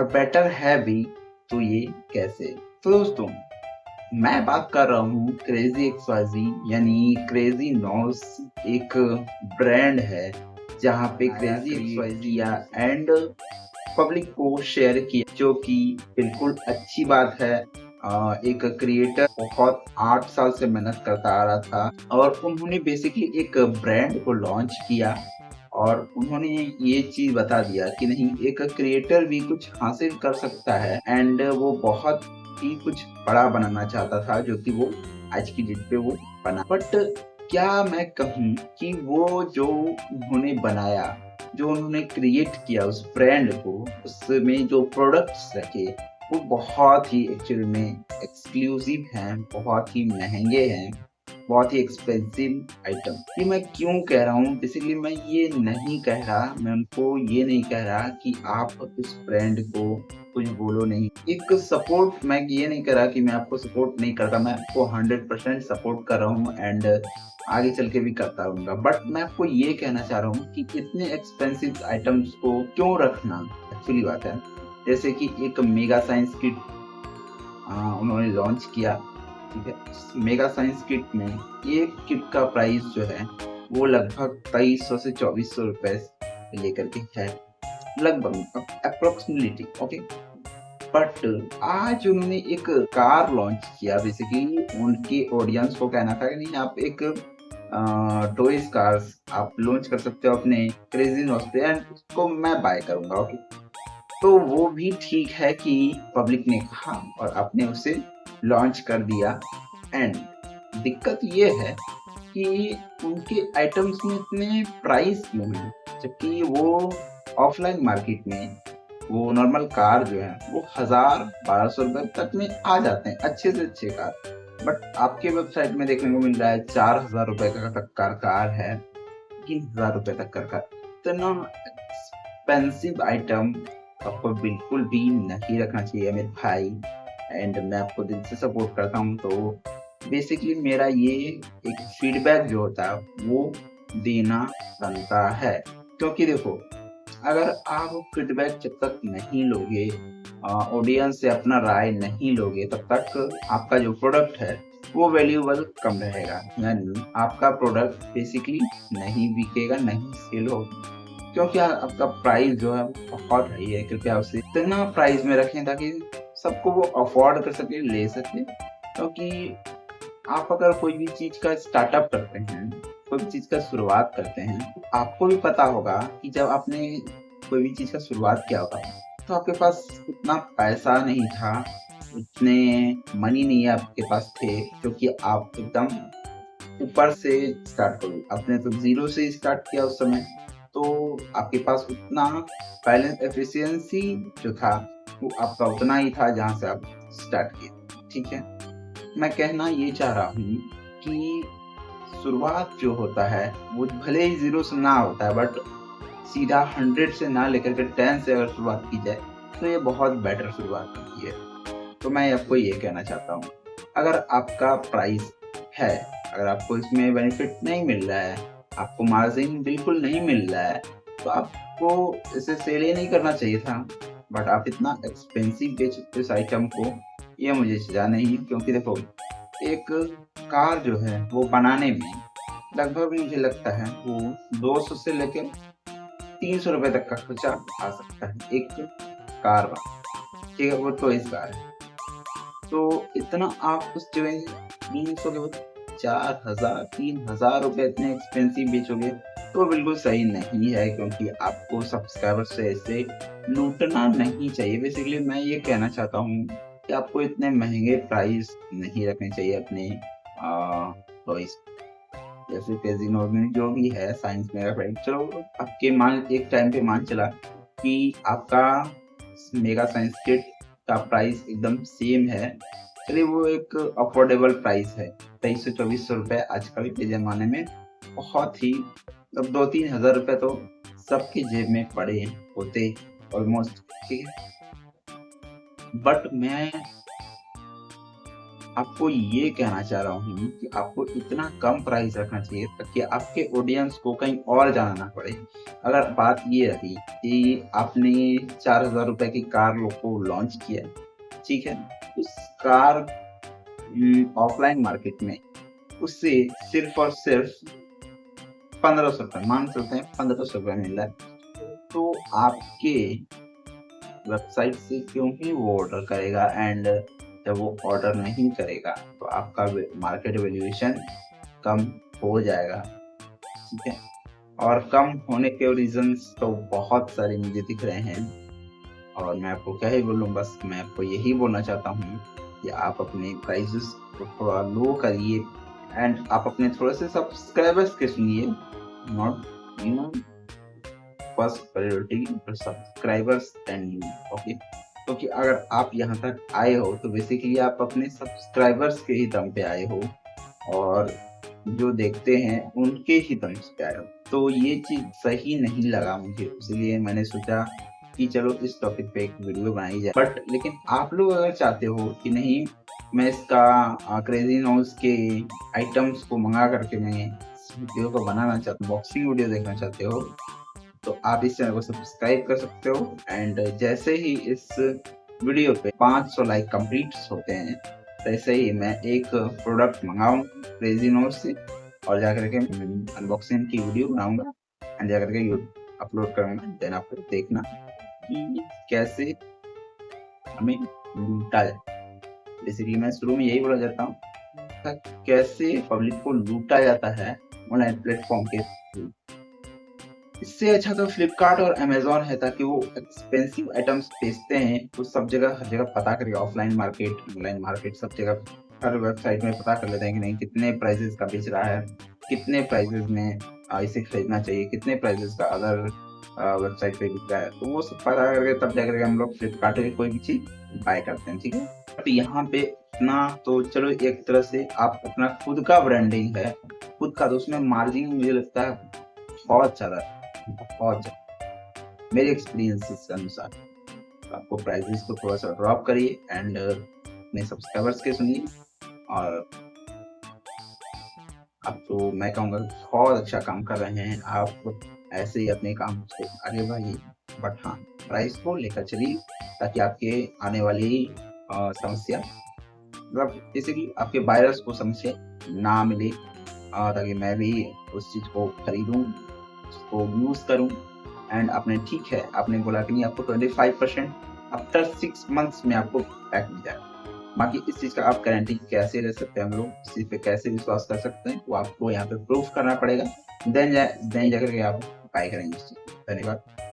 और बेटर है भी, तो ये कैसे? तो दोस्तों, मैं बात कर रहा हूँ क्रेजी एक्सवाइजी यानी क्रेजी नॉस, एक ब्रांड है जहाँ पे क्रेजी एक्सवाइजी या एंड पब्लिक को शेयर किया, जो कि बिल्कुल अच्छी बात है। एक क्रिएटर बहुत 8 साल से मेहनत करता आ रहा था और उन्होंने बेसिकली एक ब्रांड को लॉन्च किया और उन्होंने ये चीज बता दिया कि नहीं, एक क्रिएटर भी कुछ हासिल कर सकता है एंड वो बहुत ही कुछ बड़ा बनाना चाहता था, जो कि वो आज की डेट पे वो बना। बट क्या मैं कहूँ कि वो जो उन्होंने बनाया, जो उन्होंने क्रिएट किया उस ब्रांड को, उसमें जो प्रोडक्ट्स रखे वो बहुत ही एक्चुअल में एक्सक्लूसिव हैं, बहुत ही महंगे हैं, बहुत ही एक्सपेंसिव आइटम। ये मैं क्यों कह रहा हूँ? बेसिकली मैं ये नहीं कह रहा, मैं उनको ये नहीं कह रहा कि आप इस ब्रांड को कुछ बोलो नहीं। एक सपोर्ट, मैं ये नहीं कह रहा कि मैं आपको सपोर्ट नहीं करता, मैं आपको 100% सपोर्ट कर रहा हूँ एंड आगे चल के भी करता रहूंगा। बट मैं आपको ये कहना चाह रहा हूँ कि इतने एक्सपेंसिव आइटम्स को क्यों रखना, एक्चुअली बात है। जैसे कि एक मेगा साइंस किट उन्होंने लॉन्च किया, ठीक है। मेगा साइंस किट में एक किट का प्राइस जो है वो लगभग 2300 से 2400 रुपए से लेकर के है, लगभग अप्रोक्सीमेटली, ओके। बट आज उन्होंने एक कार लॉन्च किया, बेसिकली उनके ऑडियंस को कहना था कि नहीं, आप एक टॉयज कार्स आप लॉन्च कर सकते हो अपने क्रेजी नॉस पे एंड उसको मैं बाय करूंगा, ओके। तो वो भी ठीक है कि पब्लिक ने कहा और आपने उसे लॉन्च कर दिया। एंड दिक्कत ये है कि उनके आइटम्स में इतने प्राइस क्यों हैं, जबकि वो ऑफलाइन मार्केट में वो नॉर्मल कार जो है वो 1000-1200 रुपए तक में आ जाते हैं, अच्छे से अच्छे कार। बट आपके वेबसाइट में देखने को मिल रहा है 4000 रुपए का तक का कार है, 3000 रुपए तक का कार। इतना एक्सपेंसिव आइटम आपको बिल्कुल भी नहीं रखना चाहिए मेरे भाई। एंड मैं आपको दिल से सपोर्ट करता हूँ। तो बेसिकली मेरा ये एक फीडबैक जो होता है वो देना बनता है, क्योंकि देखो, अगर आप फीडबैक जब तक नहीं लोगे, ऑडियंस से अपना राय नहीं लोगे, तब तक आपका जो प्रोडक्ट है वो वैल्यूएबल कम रहेगा, यानी आपका प्रोडक्ट बेसिकली नहीं बिकेगा, नहीं सेल होगा। क्योंकि आपका प्राइस जो है बहुत हाई है। कृपया उसे इतना प्राइस में रखें ताकि सबको वो अफोर्ड कर सके, ले सके। क्योंकि आप अगर कोई भी चीज का स्टार्टअप करते हैं, कोई भी चीज का शुरुआत करते हैं, तो आपको भी पता होगा कि जब आपने कोई भी चीज का शुरुआत किया होगा तो आपके पास उतना पैसा नहीं था, उतने मनी नहीं आपके पास थे, क्योंकि आप एकदम ऊपर से स्टार्ट करो। आपने तो जीरो से स्टार्ट किया उस समय, तो आपके पास उतना बैलेंस एफिशिएंसी जो था वो आपका उतना ही था जहां से आप स्टार्ट किए, ठीक है। मैं कहना ये चाह रहा हूँ कि शुरुआत जो होता है वो भले ही जीरो से ना होता है, बट सीधा 100 से ना लेकर के 10 से अगर शुरुआत की जाए तो ये बहुत बेटर शुरुआत होती है। तो मैं आपको ये कहना चाहता हूँ, अगर आपका प्राइस है, अगर आपको इसमें बेनिफिट नहीं मिल रहा है, आपको मार्जिन बिल्कुल नहीं मिल रहा है, तो आपको इसे सेल ही नहीं करना चाहिए था। बट आप इतना एक्सपेंसिव बेच इस आइटम को, ये मुझे सजा नहीं। क्योंकि देखो, एक कार जो है वो बनाने में लगभग मुझे लगता है वो 200 से लेकर 300 रुपए तक का खर्चा आ सकता है एक कार का, ठीक है। वो टॉयज कार है, तो इतना आप उस जो है 300 के बाद 4000-3000 रुपए इतने एक्सपेंसिव बेचोगे तो बिल्कुल सही नहीं है। क्योंकि आपको सब्सक्राइबर से ऐसे लूटना नहीं चाहिए। बेसिकली मैं ये कहना चाहता हूँ कि आपको इतने महंगे प्राइस नहीं रखने चाहिए अपने टॉयज, जैसे कैसीनो में जो भी है, साइंस मेगा प्राइस। चलो, आपके मान एक टाइम पे मान चला कि आपका मेगा साइंस किट का प्राइस एकदम सेम है, चलिए वो एक अफोर्डेबल प्राइस है, 2300-2400 रुपए आजकल के जमाने में बहुत ही, अब 2-3 हजार रुपए तो सबके जेब में पड़े होते ऑलमोस्ट, ठीक है। बट मैं आपको ये कहना चाह रहा हूँ कि आपको इतना कम प्राइस रखना चाहिए ताकि आपके ऑडियंस को कहीं और जाना ना पड़े। अगर बात ये रही कि आपने 4,000 रुपए की कार को लॉन्च किया, ठीक है, उस कार ऑफलाइन मार्केट में उससे सिर्फ और सिर्फ 1500 रुपए, मान चलते हैं 1500 रुपए मिल रहा है, तो आपके वेबसाइट से क्यों ही वो ऑर्डर करेगा। एंड जब वो ऑर्डर नहीं करेगा तो आपका मार्केट वैल्यूएशन कम हो जाएगा, ठीक है। और कम होने के रीजंस तो बहुत सारे मुझे दिख रहे हैं, और मैं आपको क्या ही बोलूँ, बस मैं आपको यही बोलना चाहता हूँ कि आप अपने प्राइसेस को थोड़ा लो करिए एंड आप अपने थोड़े से सब्सक्राइबर्स के सुनिए, not you know first priority for subscribers and you, okay. क्योंकि अगर आप यहाँ तक आए हो तो बेसिकली आप अपने सब्सक्राइबर्स के ही दम पे आए हो और जो देखते हैं उनके ही दम पे आए हो। तो ये चीज सही नहीं लगा मुझे, इसलिए मैंने सोचा कि चलो इस टॉपिक पे एक वीडियो बनाई जाए। बट लेकिन आप लोग अगर चाहते हो कि नहीं मैं इसका क्रेजी नोज के आइटम्स को मंगा करके मैं इस वीडियो को बनाना चाहता हूँ, बॉक्सिंग वीडियो देखना चाहते हो, तो आप इस चैनल को सब्सक्राइब कर सकते हो। एंड जैसे ही इस वीडियो पे 500 लाइक कंप्लीट होते हैं वैसे ही मैं एक प्रोडक्ट मंगाऊँ क्रेजी नोज से और जाकर के अनबॉक्सिंग की वीडियो बनाऊंगा एंड जाकर के अपलोड करूंगा। देन आप देखना कि कैसे हमें लूटा जाए। बेसिकली मैं शुरू में यही बोला जाता हूँ कैसे पब्लिक को लूटा जाता है ऑनलाइन प्लेटफॉर्म के थ्रू। इससे अच्छा तो फ्लिपकार्ट और अमेजोन है, ताकि वो एक्सपेंसिव आइटम्स बेचते हैं तो सब जगह हर जगह पता करेगा, ऑफलाइन मार्केट ऑनलाइन मार्केट सब जगह हर वेबसाइट में पता कर लेते हैं कि नहीं कितने प्राइसेस का बेच रहा है, कितने प्राइसेस में इसे खरीदना चाहिए, कितने प्राइसेस का अदर वेबसाइट पे बिक रहा है। तो वो सब पता करके तब जाकर के हम लोग फ्लिपकार्ट पे कोई भी चीज बाय करते हैं, ठीक है। बट यहाँ पे इतना तो चलो एक तरह से आप अपना खुद का ब्रांडिंग है, खुद का, तो उसमें मार्जिन मुझे लगता है बहुत ज्यादा मेरे एक्सपीरियंस के अनुसार। तो आपको प्राइसेस को थोड़ा सा ड्रॉप करिए एंड अपने सब्सक्राइबर्स के सुनिए, और आप तो मैं कहूँगा बहुत अच्छा काम कर रहे हैं, आप ऐसे ही अपने काम को आगे बढ़ाइए। बट हाँ, प्राइस को लेकर चलिए ताकि आपके आने वाली समस्या, मतलब जैसे कि आपके बायर्स को समस्या ना मिले, ताकि मैं भी उस चीज़ को खरीदूँ, उसको यूज़ करूँ। एंड आपने ठीक है, आपने बोला कि नहीं आपको 25% आफ्टर 6 मंथ्स में आपको बैक मिल जाएगा। बाकी इस चीज़ का आप गारंटी कैसे ले सकते हैं, हम लोग इस चीज़ पे कैसे विश्वास कर सकते हैं, वो आपको यहाँ पे प्रूफ करना पड़ेगा। देन जाकर के आप बाय करेंगे इस चीज़ को। धन्यवाद।